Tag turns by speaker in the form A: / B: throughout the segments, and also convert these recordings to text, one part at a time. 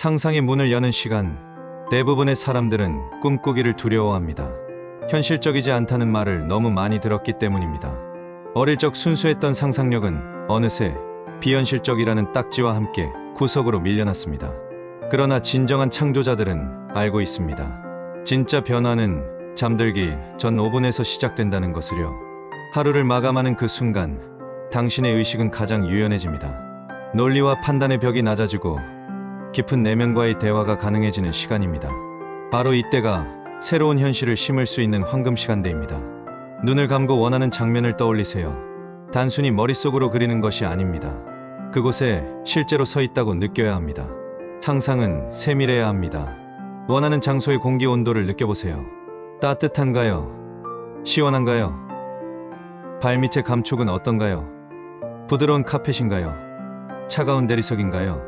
A: 상상의 문을 여는 시간. 대부분의 사람들은 꿈꾸기를 두려워합니다. 현실적이지 않다는 말을 너무 많이 들었기 때문입니다. 어릴 적 순수했던 상상력은 어느새 비현실적이라는 딱지와 함께 구석으로 밀려났습니다. 그러나 진정한 창조자들은 알고 있습니다. 진짜 변화는 잠들기 전 5분에서 시작된다는 것을요. 하루를 마감하는 그 순간 당신의 의식은 가장 유연해집니다. 논리와 판단의 벽이 낮아지고 깊은 내면과의 대화가 가능해지는 시간입니다. 바로 이때가 새로운 현실을 심을 수 있는 황금 시간대입니다. 눈을 감고 원하는 장면을 떠올리세요. 단순히 머릿속으로 그리는 것이 아닙니다. 그곳에 실제로 서 있다고 느껴야 합니다. 상상은 세밀해야 합니다. 원하는 장소의 공기 온도를 느껴보세요. 따뜻한가요? 시원한가요? 발밑의 감촉은 어떤가요? 부드러운 카펫인가요? 차가운 대리석인가요?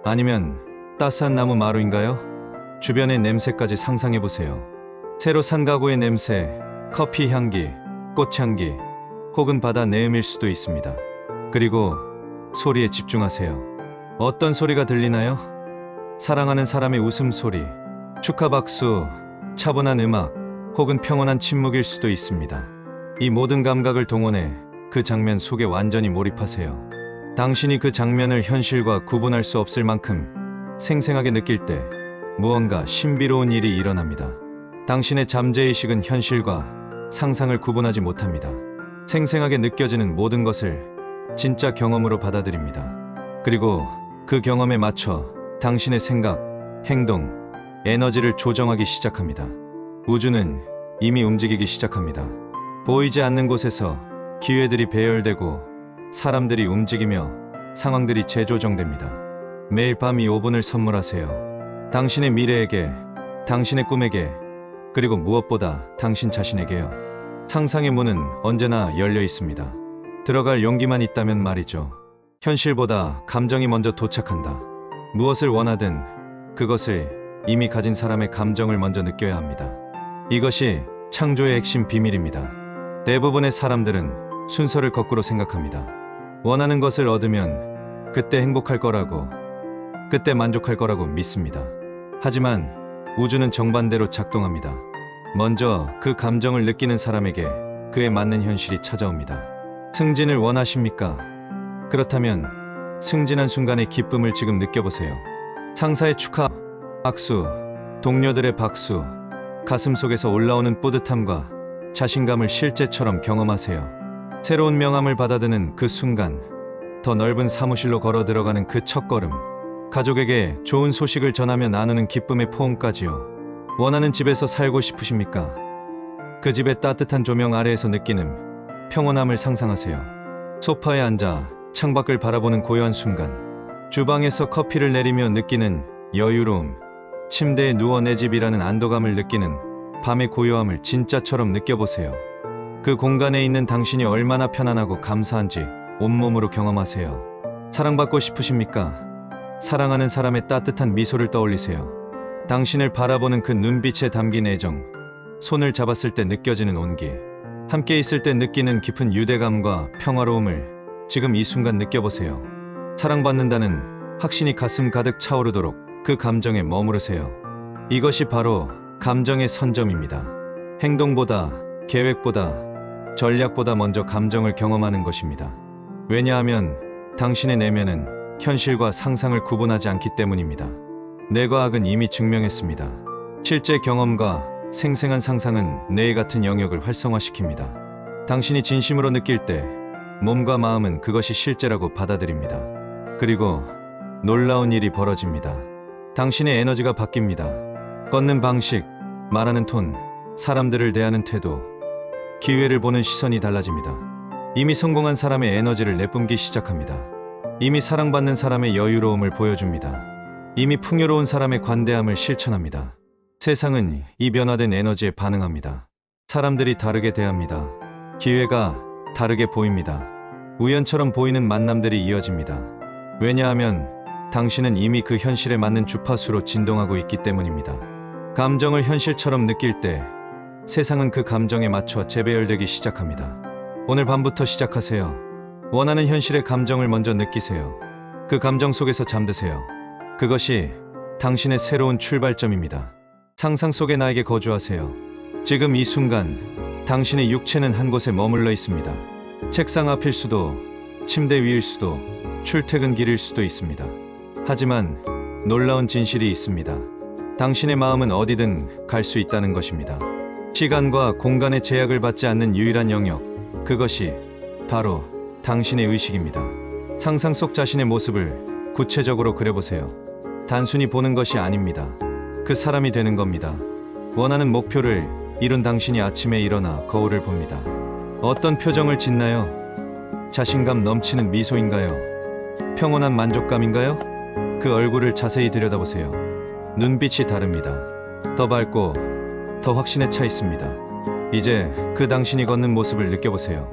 A: 아니면 따스한 나무 마루인가요? 주변의 냄새까지 상상해보세요. 새로 산 가구의 냄새, 커피 향기, 꽃향기, 혹은 바다 내음일 수도 있습니다. 그리고 소리에 집중하세요. 어떤 소리가 들리나요? 사랑하는 사람의 웃음소리, 축하 박수, 차분한 음악, 혹은 평온한 침묵일 수도 있습니다. 이 모든 감각을 동원해 그 장면 속에 완전히 몰입하세요. 당신이 그 장면을 현실과 구분할 수 없을 만큼 생생하게 느낄 때 무언가 신비로운 일이 일어납니다. 당신의 잠재의식은 현실과 상상을 구분하지 못합니다. 생생하게 느껴지는 모든 것을 진짜 경험으로 받아들입니다. 그리고 그 경험에 맞춰 당신의 생각, 행동, 에너지를 조정하기 시작합니다. 우주는 이미 움직이기 시작합니다. 보이지 않는 곳에서 기회들이 배열되고 사람들이 움직이며 상황들이 재조정됩니다. 매일 밤 이 5분을 선물하세요. 당신의 미래에게, 당신의 꿈에게, 그리고 무엇보다 당신 자신에게요. 상상의 문은 언제나 열려 있습니다. 들어갈 용기만 있다면 말이죠. 현실보다 감정이 먼저 도착한다. 무엇을 원하든 그것을 이미 가진 사람의 감정을 먼저 느껴야 합니다. 이것이 창조의 핵심 비밀입니다. 대부분의 사람들은 순서를 거꾸로 생각합니다. 원하는 것을 얻으면 그때 행복할 거라고, 그때 만족할 거라고 믿습니다. 하지만 우주는 정반대로 작동합니다. 먼저 그 감정을 느끼는 사람에게 그에 맞는 현실이 찾아옵니다. 승진을 원하십니까? 그렇다면 승진한 순간의 기쁨을 지금 느껴보세요. 상사의 축하, 악수, 동료들의 박수, 가슴 속에서 올라오는 뿌듯함과 자신감을 실제처럼 경험하세요. 새로운 명함을 받아드는 그 순간, 더 넓은 사무실로 걸어 들어가는 그 첫걸음, 가족에게 좋은 소식을 전하며 나누는 기쁨의 포옹까지요. 원하는 집에서 살고 싶으십니까? 그 집의 따뜻한 조명 아래에서 느끼는 평온함을 상상하세요. 소파에 앉아 창밖을 바라보는 고요한 순간, 주방에서 커피를 내리며 느끼는 여유로움, 침대에 누워 내 집이라는 안도감을 느끼는 밤의 고요함을 진짜처럼 느껴보세요. 그 공간에 있는 당신이 얼마나 편안하고 감사한지 온몸으로 경험하세요. 사랑받고 싶으십니까? 사랑하는 사람의 따뜻한 미소를 떠올리세요. 당신을 바라보는 그 눈빛에 담긴 애정, 손을 잡았을 때 느껴지는 온기, 함께 있을 때 느끼는 깊은 유대감과 평화로움을 지금 이 순간 느껴보세요. 사랑받는다는 확신이 가슴 가득 차오르도록 그 감정에 머무르세요. 이것이 바로 감정의 선점입니다. 행동보다, 계획보다, 전략보다 먼저 감정을 경험하는 것입니다. 왜냐하면 당신의 내면은 현실과 상상을 구분하지 않기 때문입니다. 내 과학은 이미 증명했습니다. 실제 경험과 생생한 상상은 뇌의 같은 영역을 활성화시킵니다. 당신이 진심으로 느낄 때 몸과 마음은 그것이 실제라고 받아들입니다. 그리고 놀라운 일이 벌어집니다. 당신의 에너지가 바뀝니다. 걷는 방식, 말하는 톤, 사람들을 대하는 태도, 기회를 보는 시선이 달라집니다. 이미 성공한 사람의 에너지를 내뿜기 시작합니다. 이미 사랑받는 사람의 여유로움을 보여줍니다. 이미 풍요로운 사람의 관대함을 실천합니다. 세상은 이 변화된 에너지에 반응합니다. 사람들이 다르게 대합니다. 기회가 다르게 보입니다. 우연처럼 보이는 만남들이 이어집니다. 왜냐하면 당신은 이미 그 현실에 맞는 주파수로 진동하고 있기 때문입니다. 감정을 현실처럼 느낄 때 세상은 그 감정에 맞춰 재배열되기 시작합니다. 오늘 밤부터 시작하세요. 원하는 현실의 감정을 먼저 느끼세요. 그 감정 속에서 잠드세요. 그것이 당신의 새로운 출발점입니다. 상상 속의 나에게 거주하세요. 지금 이 순간 당신의 육체는 한 곳에 머물러 있습니다. 책상 앞일 수도, 침대 위일 수도, 출퇴근길일 수도 있습니다. 하지만 놀라운 진실이 있습니다. 당신의 마음은 어디든 갈 수 있다는 것입니다. 시간과 공간의 제약을 받지 않는 유일한 영역, 그것이 바로 당신의 의식입니다. 상상 속 자신의 모습을 구체적으로 그려보세요. 단순히 보는 것이 아닙니다. 그 사람이 되는 겁니다. 원하는 목표를 이룬 당신이 아침에 일어나 거울을 봅니다. 어떤 표정을 짓나요? 자신감 넘치는 미소인가요? 평온한 만족감인가요? 그 얼굴을 자세히 들여다보세요. 눈빛이 다릅니다. 더 밝고 더 확신에 차 있습니다. 이제 그 당신이 걷는 모습을 느껴보세요.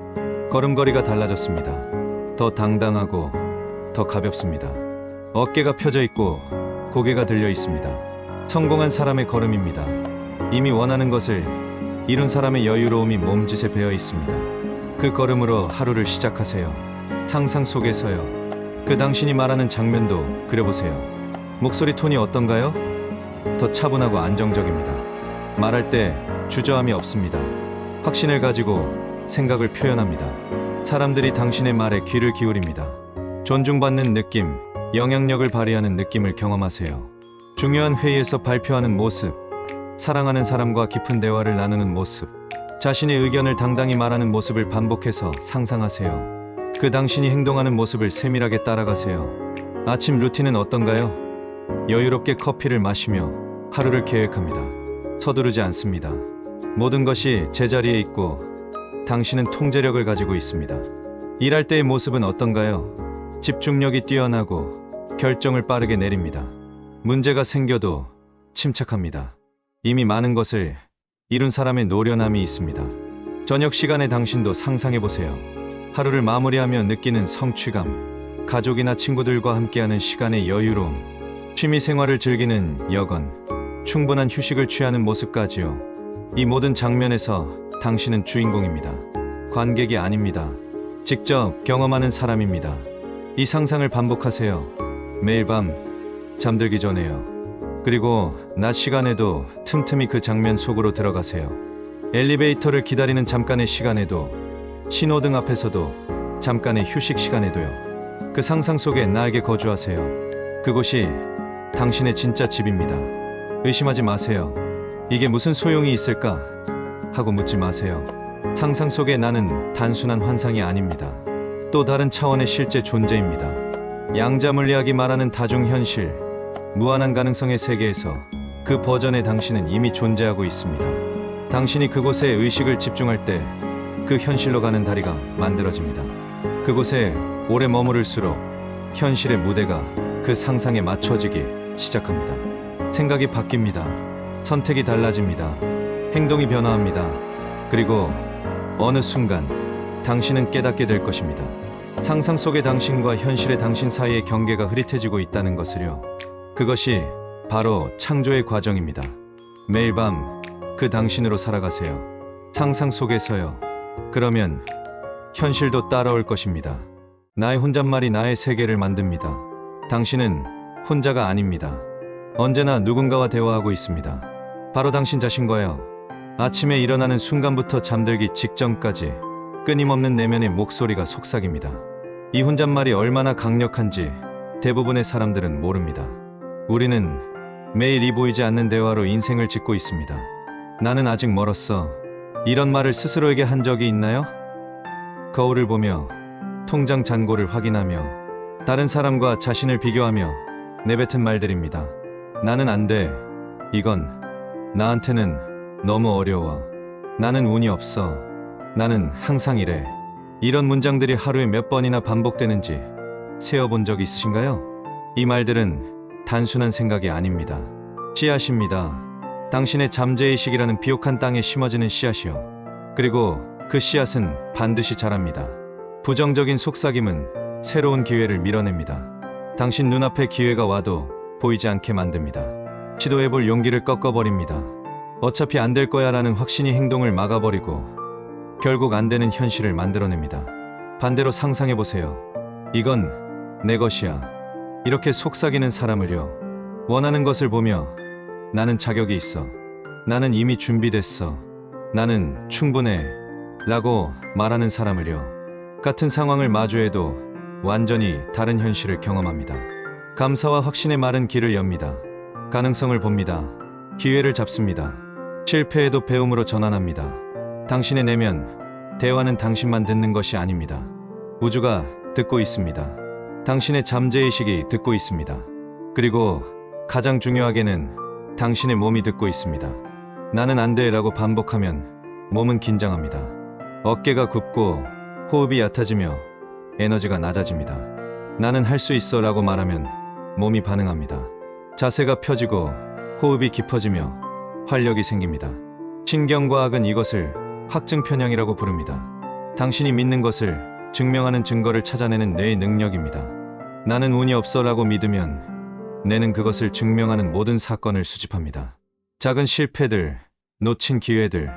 A: 걸음걸이가 달라졌습니다. 더 당당하고 더 가볍습니다. 어깨가 펴져 있고 고개가 들려 있습니다. 성공한 사람의 걸음입니다. 이미 원하는 것을 이룬 사람의 여유로움이 몸짓에 배어 있습니다. 그 걸음으로 하루를 시작하세요. 상상 속에서요. 그 당신이 말하는 장면도 그려보세요. 목소리 톤이 어떤가요? 더 차분하고 안정적입니다. 말할 때 주저함이 없습니다. 확신을 가지고 생각을 표현합니다. 사람들이 당신의 말에 귀를 기울입니다. 존중받는 느낌, 영향력을 발휘하는 느낌을 경험하세요. 중요한 회의에서 발표하는 모습, 사랑하는 사람과 깊은 대화를 나누는 모습, 자신의 의견을 당당히 말하는 모습을 반복해서 상상하세요. 그 당신이 행동하는 모습을 세밀하게 따라가세요. 아침 루틴은 어떤가요? 여유롭게 커피를 마시며 하루를 계획합니다. 서두르지 않습니다. 모든 것이 제자리에 있고 당신은 통제력을 가지고 있습니다. 일할 때의 모습은 어떤가요? 집중력이 뛰어나고 결정을 빠르게 내립니다. 문제가 생겨도 침착합니다. 이미 많은 것을 이룬 사람의 노련함이 있습니다. 저녁 시간에 당신도 상상해보세요. 하루를 마무리하며 느끼는 성취감, 가족이나 친구들과 함께하는 시간의 여유로움, 취미 생활을 즐기는 여건, 충분한 휴식을 취하는 모습까지요. 이 모든 장면에서 당신은 주인공입니다. 관객이 아닙니다. 직접 경험하는 사람입니다. 이 상상을 반복하세요. 매일 밤 잠들기 전에요. 그리고 낮 시간에도 틈틈이 그 장면 속으로 들어가세요. 엘리베이터를 기다리는 잠깐의 시간에도, 신호등 앞에서도, 잠깐의 휴식 시간에도요. 그 상상 속에 나에게 거주하세요. 그곳이 당신의 진짜 집입니다. 의심하지 마세요. 이게 무슨 소용이 있을까? 하고 묻지 마세요. 상상 속의 나는 단순한 환상이 아닙니다. 또 다른 차원의 실제 존재입니다. 양자물리학이 말하는 다중현실, 무한한 가능성의 세계에서 그 버전의 당신은 이미 존재하고 있습니다. 당신이 그곳에 의식을 집중할 때 그 현실로 가는 다리가 만들어집니다. 그곳에 오래 머무를수록 현실의 무대가 그 상상에 맞춰지기 시작합니다. 생각이 바뀝니다. 선택이 달라집니다. 행동이 변화합니다. 그리고 어느 순간 당신은 깨닫게 될 것입니다. 상상 속의 당신과 현실의 당신 사이의 경계가 흐릿해지고 있다는 것을요. 그것이 바로 창조의 과정입니다. 매일 밤 그 당신으로 살아가세요. 상상 속에서요. 그러면 현실도 따라올 것입니다. 나의 혼잣말이 나의 세계를 만듭니다. 당신은 혼자가 아닙니다. 언제나 누군가와 대화하고 있습니다. 바로 당신 자신과요. 아침에 일어나는 순간부터 잠들기 직전까지 끊임없는 내면의 목소리가 속삭입니다. 이 혼잣말이 얼마나 강력한지 대부분의 사람들은 모릅니다. 우리는 매일 이 보이지 않는 대화로 인생을 짓고 있습니다. 나는 아직 멀었어. 이런 말을 스스로에게 한 적이 있나요? 거울을 보며, 통장 잔고를 확인하며, 다른 사람과 자신을 비교하며 내뱉은 말들입니다. 나는 안 돼. 이건 나한테는 너무 어려워. 나는 운이 없어. 나는 항상 이래. 이런 문장들이 하루에 몇 번이나 반복되는지 세어본 적 있으신가요? 이 말들은 단순한 생각이 아닙니다. 씨앗입니다. 당신의 잠재의식이라는 비옥한 땅에 심어지는 씨앗이요. 그리고 그 씨앗은 반드시 자랍니다. 부정적인 속삭임은 새로운 기회를 밀어냅니다. 당신 눈앞에 기회가 와도 보이지 않게 만듭니다. 시도해볼 용기를 꺾어버립니다. 어차피 안 될 거야 라는 확신이 행동을 막아버리고 결국 안 되는 현실을 만들어냅니다. 반대로 상상해보세요. 이건 내 것이야. 이렇게 속삭이는 사람을요. 원하는 것을 보며 나는 자격이 있어. 나는 이미 준비됐어. 나는 충분해. 라고 말하는 사람을요. 같은 상황을 마주해도 완전히 다른 현실을 경험합니다. 감사와 확신의 말은 길을 엽니다. 가능성을 봅니다. 기회를 잡습니다. 실패에도 배움으로 전환합니다. 당신의 내면, 대화는 당신만 듣는 것이 아닙니다. 우주가 듣고 있습니다. 당신의 잠재의식이 듣고 있습니다. 그리고 가장 중요하게는 당신의 몸이 듣고 있습니다. 나는 안 돼 라고 반복하면 몸은 긴장합니다. 어깨가 굽고 호흡이 얕아지며 에너지가 낮아집니다. 나는 할 수 있어 라고 말하면 몸이 반응합니다. 자세가 펴지고 호흡이 깊어지며 활력이 생깁니다. 신경과학은 이것을 확증 편향이라고 부릅니다. 당신이 믿는 것을 증명하는 증거를 찾아내는 뇌의 능력입니다. 나는 운이 없어 라고 믿으면 뇌는 그것을 증명하는 모든 사건을 수집합니다. 작은 실패들, 놓친 기회들,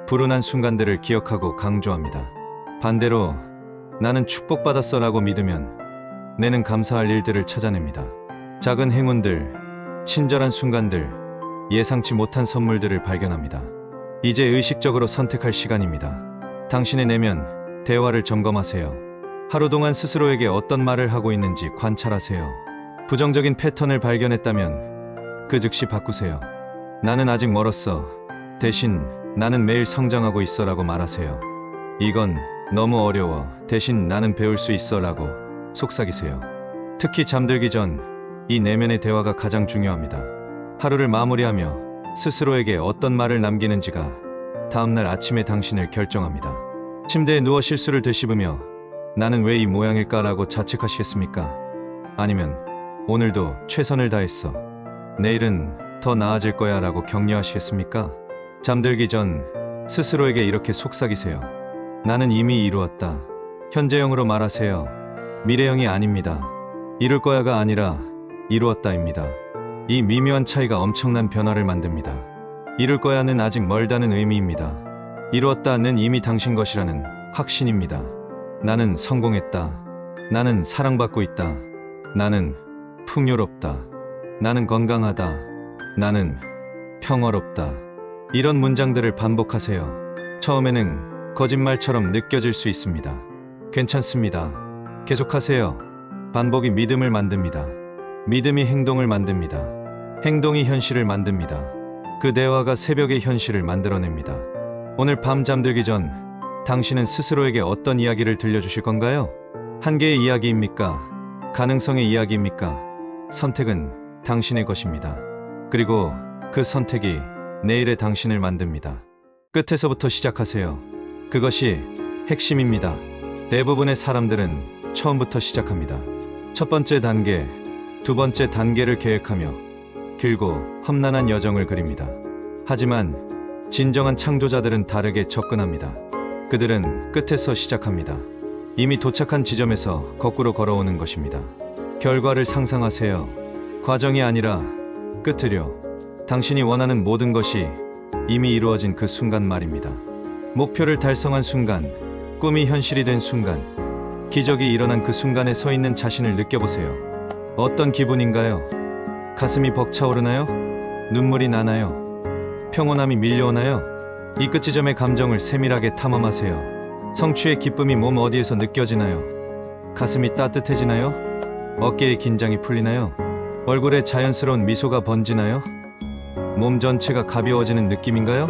A: 불운한 순간들을 기억하고 강조합니다. 반대로 나는 축복받았어 라고 믿으면 뇌는 감사할 일들을 찾아냅니다. 작은 행운들, 친절한 순간들, 예상치 못한 선물들을 발견합니다. 이제 의식적으로 선택할 시간입니다. 당신의 내면, 대화를 점검하세요. 하루 동안 스스로에게 어떤 말을 하고 있는지 관찰하세요. 부정적인 패턴을 발견했다면 그 즉시 바꾸세요. 나는 아직 멀었어. 대신 나는 매일 성장하고 있어 라고 말하세요. 이건 너무 어려워. 대신 나는 배울 수 있어 라고 속삭이세요. 특히 잠들기 전 이 내면의 대화가 가장 중요합니다. 하루를 마무리하며 스스로에게 어떤 말을 남기는지가 다음날 아침에 당신을 결정합니다. 침대에 누워 실수를 되씹으며 나는 왜 이 모양일까 라고 자책하시겠습니까? 아니면 오늘도 최선을 다했어. 내일은 더 나아질 거야 라고 격려하시겠습니까? 잠들기 전 스스로에게 이렇게 속삭이세요. 나는 이미 이루었다. 현재형으로 말하세요. 미래형이 아닙니다. 이룰 거야가 아니라 이루었다입니다. 이 미묘한 차이가 엄청난 변화를 만듭니다. 이룰 거야는 아직 멀다는 의미입니다. 이루었다는 이미 당신 것이라는 확신입니다. 나는 성공했다. 나는 사랑받고 있다. 나는 풍요롭다. 나는 건강하다. 나는 평화롭다. 이런 문장들을 반복하세요. 처음에는 거짓말처럼 느껴질 수 있습니다. 괜찮습니다. 계속하세요. 반복이 믿음을 만듭니다. 믿음이 행동을 만듭니다. 행동이 현실을 만듭니다. 그 대화가 새벽의 현실을 만들어냅니다. 오늘 밤 잠들기 전 당신은 스스로에게 어떤 이야기를 들려주실 건가요? 한계의 이야기입니까? 가능성의 이야기입니까? 선택은 당신의 것입니다. 그리고 그 선택이 내일의 당신을 만듭니다. 끝에서부터 시작하세요. 그것이 핵심입니다. 대부분의 사람들은 처음부터 시작합니다. 첫 번째 단계, 두 번째 단계를 계획하며 길고 험난한 여정을 그립니다. 하지만 진정한 창조자들은 다르게 접근합니다. 그들은 끝에서 시작합니다. 이미 도착한 지점에서 거꾸로 걸어오는 것입니다. 결과를 상상하세요. 과정이 아니라 끝을요. 당신이 원하는 모든 것이 이미 이루어진 그 순간 말입니다. 목표를 달성한 순간, 꿈이 현실이 된 순간, 기적이 일어난 그 순간에 서 있는 자신을 느껴보세요. 어떤 기분인가요? 가슴이 벅차오르나요? 눈물이 나나요? 평온함이 밀려오나요? 이 끝지점의 감정을 세밀하게 탐험하세요. 성취의 기쁨이 몸 어디에서 느껴지나요? 가슴이 따뜻해지나요? 어깨의 긴장이 풀리나요? 얼굴에 자연스러운 미소가 번지나요? 몸 전체가 가벼워지는 느낌인가요?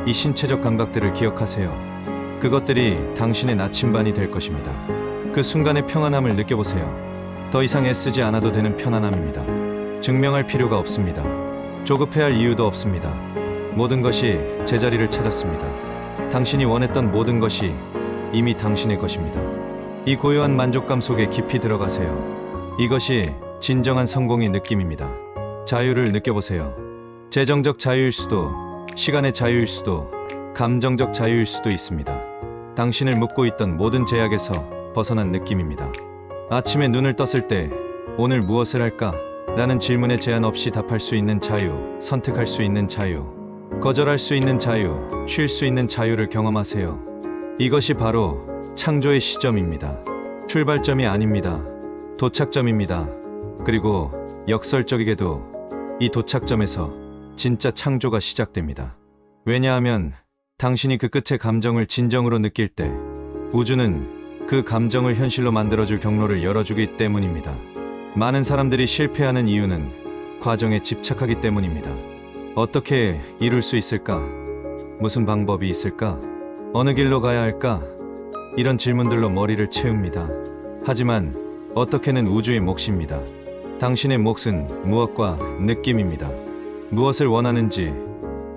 A: 이 신체적 감각들을 기억하세요. 그것들이 당신의 나침반이 될 것입니다. 그 순간의 평안함을 느껴보세요. 더 이상 애쓰지 않아도 되는 편안함입니다. 증명할 필요가 없습니다. 조급해할 이유도 없습니다. 모든 것이 제자리를 찾았습니다. 당신이 원했던 모든 것이 이미 당신의 것입니다. 이 고요한 만족감 속에 깊이 들어가세요. 이것이 진정한 성공의 느낌입니다. 자유를 느껴보세요. 재정적 자유일 수도, 시간의 자유일 수도, 감정적 자유일 수도 있습니다. 당신을 묶고 있던 모든 제약에서 벗어난 느낌입니다. 아침에 눈을 떴을 때 오늘 무엇을 할까? 라는 질문에 제한 없이 답할 수 있는 자유, 선택할 수 있는 자유, 거절할 수 있는 자유, 쉴 수 있는 자유를 경험하세요. 이것이 바로 창조의 시점입니다. 출발점이 아닙니다. 도착점입니다. 그리고 역설적이게도 이 도착점에서 진짜 창조가 시작됩니다. 왜냐하면 당신이 그 끝의 감정을 진정으로 느낄 때 우주는 그 감정을 현실로 만들어줄 경로를 열어주기 때문입니다. 많은 사람들이 실패하는 이유는 과정에 집착하기 때문입니다. 어떻게 이룰 수 있을까? 무슨 방법이 있을까? 어느 길로 가야 할까? 이런 질문들로 머리를 채웁니다. 하지만 어떻게는 우주의 몫입니다. 당신의 몫은 무엇과 느낌입니다. 무엇을 원하는지,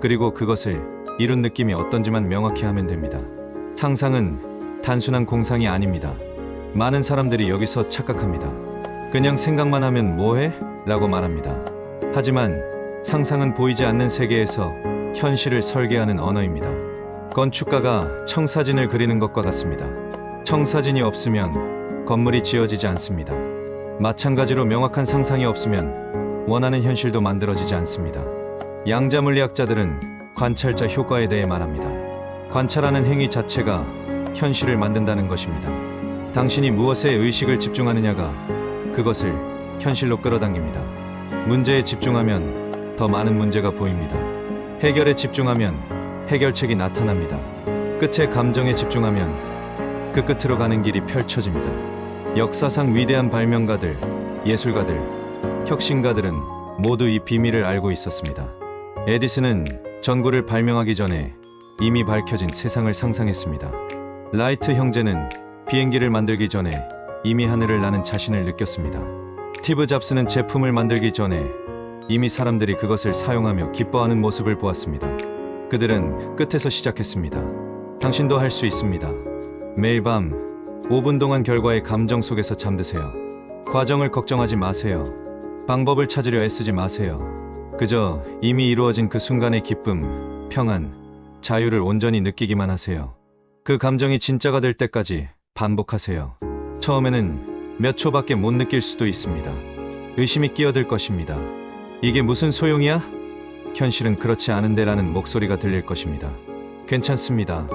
A: 그리고 그것을 이룬 느낌이 어떤지만 명확히 하면 됩니다. 상상은 단순한 공상이 아닙니다. 많은 사람들이 여기서 착각합니다. 그냥 생각만 하면 뭐해? 라고 말합니다. 하지만 상상은 보이지 않는 세계에서 현실을 설계하는 언어입니다. 건축가가 청사진을 그리는 것과 같습니다. 청사진이 없으면 건물이 지어지지 않습니다. 마찬가지로 명확한 상상이 없으면 원하는 현실도 만들어지지 않습니다. 양자 물리학자들은 관찰자 효과에 대해 말합니다. 관찰하는 행위 자체가 현실을 만든다는 것입니다. 당신이 무엇에 의식을 집중하느냐가 그것을 현실로 끌어당깁니다. 문제에 집중하면 더 많은 문제가 보입니다. 해결에 집중하면 해결책이 나타납니다. 끝의 감정에 집중하면 그 끝으로 가는 길이 펼쳐집니다. 역사상 위대한 발명가들, 예술가들, 혁신가들은 모두 이 비밀을 알고 있었습니다. 에디슨은 전구를 발명하기 전에 이미 밝혀진 세상을 상상했습니다. 라이트 형제는 비행기를 만들기 전에 이미 하늘을 나는 자신을 느꼈습니다. 스티브 잡스는 제품을 만들기 전에 이미 사람들이 그것을 사용하며 기뻐하는 모습을 보았습니다. 그들은 끝에서 시작했습니다. 당신도 할 수 있습니다. 매일 밤 5분 동안 결과의 감정 속에서 잠드세요. 과정을 걱정하지 마세요. 방법을 찾으려 애쓰지 마세요. 그저 이미 이루어진 그 순간의 기쁨, 평안, 자유를 온전히 느끼기만 하세요. 그 감정이 진짜가 될 때까지 반복하세요. 처음에는 몇 초밖에 못 느낄 수도 있습니다. 의심이 끼어들 것입니다. 이게 무슨 소용이야? 현실은 그렇지 않은데라는 목소리가 들릴 것입니다. 괜찮습니다.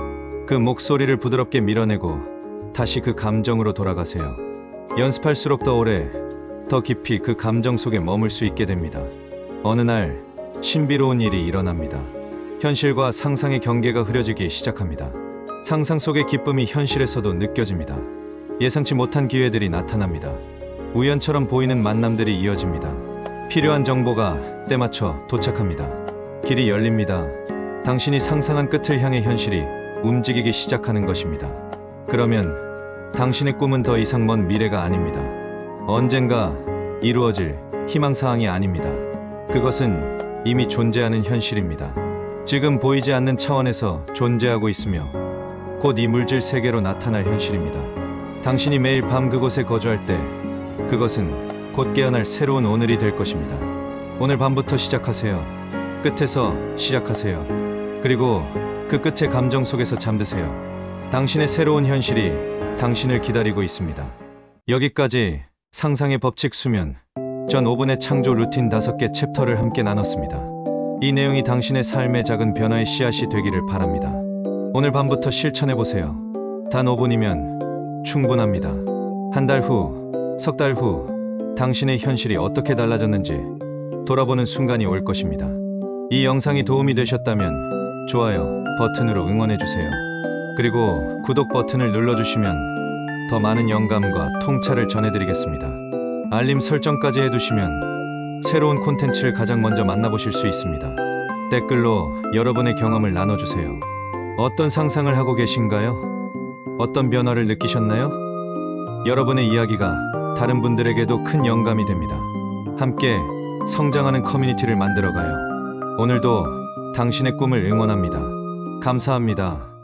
A: 그 목소리를 부드럽게 밀어내고 다시 그 감정으로 돌아가세요. 연습할수록 더 오래, 더 깊이 그 감정 속에 머물 수 있게 됩니다. 어느 날 신비로운 일이 일어납니다. 현실과 상상의 경계가 흐려지기 시작합니다. 상상 속의 기쁨이 현실에서도 느껴집니다. 예상치 못한 기회들이 나타납니다. 우연처럼 보이는 만남들이 이어집니다. 필요한 정보가 때맞춰 도착합니다. 길이 열립니다. 당신이 상상한 끝을 향해 현실이 움직이기 시작하는 것입니다. 그러면 당신의 꿈은 더 이상 먼 미래가 아닙니다. 언젠가 이루어질 희망사항이 아닙니다. 그것은 이미 존재하는 현실입니다. 지금 보이지 않는 차원에서 존재하고 있으며 곧 이 물질 세계로 나타날 현실입니다. 당신이 매일 밤 그곳에 거주할 때 그것은 곧 깨어날 새로운 오늘이 될 것입니다. 오늘 밤부터 시작하세요. 끝에서 시작하세요. 그리고 그 끝의 감정 속에서 잠드세요. 당신의 새로운 현실이 당신을 기다리고 있습니다. 여기까지 상상의 법칙 수면, 전 5분의 창조 루틴 5개 챕터를 함께 나눴습니다. 이 내용이 당신의 삶의 작은 변화의 씨앗이 되기를 바랍니다. 오늘 밤부터 실천해보세요. 단 5분이면 충분합니다. 한 달 후, 석 달 후, 당신의 현실이 어떻게 달라졌는지 돌아보는 순간이 올 것입니다. 이 영상이 도움이 되셨다면 좋아요 버튼으로 응원해주세요. 그리고 구독 버튼을 눌러주시면 더 많은 영감과 통찰을 전해드리겠습니다. 알림 설정까지 해두시면 새로운 콘텐츠를 가장 먼저 만나보실 수 있습니다. 댓글로 여러분의 경험을 나눠주세요. 어떤 상상을 하고 계신가요? 어떤 변화를 느끼셨나요? 여러분의 이야기가 다른 분들에게도 큰 영감이 됩니다. 함께 성장하는 커뮤니티를 만들어가요. 오늘도 당신의 꿈을 응원합니다. 감사합니다.